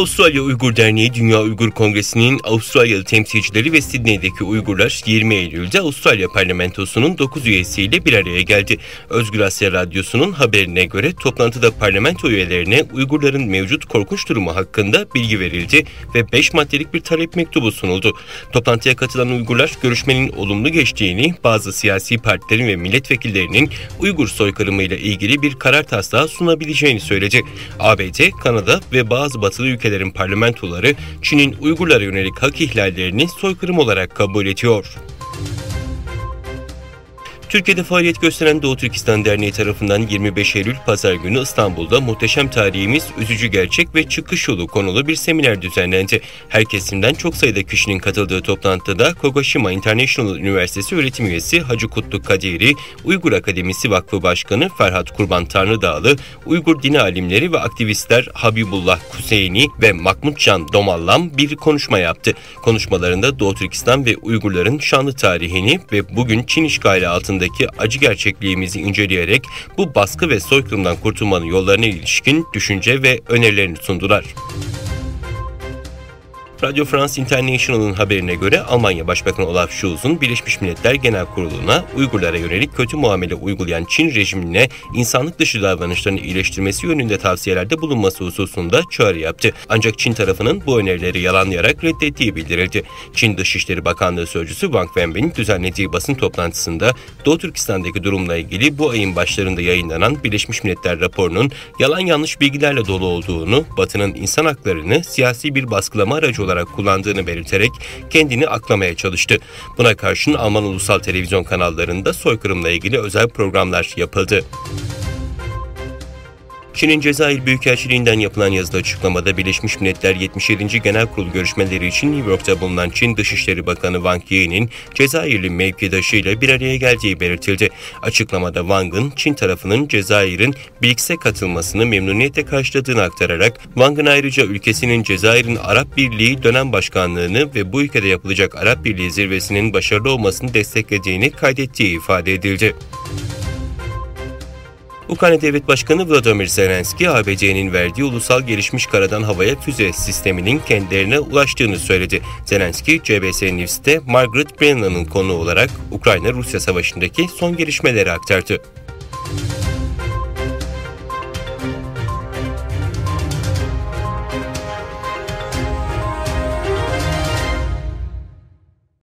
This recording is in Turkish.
Avustralya Uygur Derneği Dünya Uygur Kongresi'nin Avustralyalı temsilcileri ve Sidney'deki Uygurlar 20 Eylül'de Avustralya Parlamentosu'nun 9 üyesiyle bir araya geldi. Özgür Asya Radyosu'nun haberine göre toplantıda parlamento üyelerine Uygurların mevcut korkunç durumu hakkında bilgi verildi ve 5 maddelik bir talep mektubu sunuldu. Toplantıya katılan Uygurlar görüşmenin olumlu geçtiğini, bazı siyasi partilerin ve milletvekillerinin Uygur soykırımıyla ilgili bir karar taslağı sunabileceğini söyledi. ABD, Kanada ve bazı batılı ülkelerin parlamentoları Çin'in Uygurlara yönelik hak ihlallerini soykırım olarak kabul ediyor. Türkiye'de faaliyet gösteren Doğu Türkistan Derneği tarafından 25 Eylül Pazar günü İstanbul'da Muhteşem Tarihimiz, Üzücü Gerçek ve Çıkış Yolu konulu bir seminer düzenlendi. Her kesimden çok sayıda kişinin katıldığı toplantıda Kogashima International Üniversitesi öğretim üyesi Hacı Kutluk Kadiri, Uygur Akademisi Vakfı Başkanı Ferhat Kurban Tanrıdağlı, Uygur dini alimleri ve aktivistler Habibullah Kuseyni ve Mahmutcan Domallam bir konuşma yaptı. Konuşmalarında Doğu Türkistan ve Uygurların şanlı tarihini ve bugün Çin işgali altında acı gerçekliğimizi inceleyerek bu baskı ve soykırımdan kurtulmanın yollarına ilişkin düşünce ve önerilerini sundular. Radio France International'ın haberine göre Almanya Başbakanı Olaf Scholz'un Birleşmiş Milletler Genel Kurulu'na Uygurlara yönelik kötü muamele uygulayan Çin rejimine insanlık dışı davranışlarını iyileştirmesi yönünde tavsiyelerde bulunması hususunda çağrı yaptı. Ancak Çin tarafının bu önerileri yalanlayarak reddettiği bildirildi. Çin Dışişleri Bakanlığı Sözcüsü Wang Wenbin düzenlediği basın toplantısında Doğu Türkistan'daki durumla ilgili bu ayın başlarında yayınlanan Birleşmiş Milletler raporunun yalan yanlış bilgilerle dolu olduğunu, Batı'nın insan haklarını siyasi bir baskılama aracı olarak kullandığını belirterek kendini aklamaya çalıştı. Buna karşın Alman ulusal televizyon kanallarında soykırımla ilgili özel programlar yapıldı. Çin'in Cezayir Büyükelçiliğinden yapılan yazılı açıklamada Birleşmiş Milletler 77. Genel Kurulu görüşmeleri için New York'ta bulunan Çin Dışişleri Bakanı Wang Yi'nin Cezayirli mevkidaşıyla bir araya geldiği belirtildi. Açıklamada Wang'ın Çin tarafının Cezayir'in BRICS'e katılmasını memnuniyetle karşıladığını aktararak Wang'ın ayrıca ülkesinin Cezayir'in Arap Birliği dönem başkanlığını ve bu ülkede yapılacak Arap Birliği zirvesinin başarılı olmasını desteklediğini kaydettiği ifade edildi. Ukrayna Devlet Başkanı Volodymyr Zelenski, ABD'nin verdiği ulusal gelişmiş karadan havaya füze sisteminin kendilerine ulaştığını söyledi. Zelenski, CBS News'te Margaret Brennan'ın konuğu olarak Ukrayna-Rusya savaşındaki son gelişmeleri aktardı.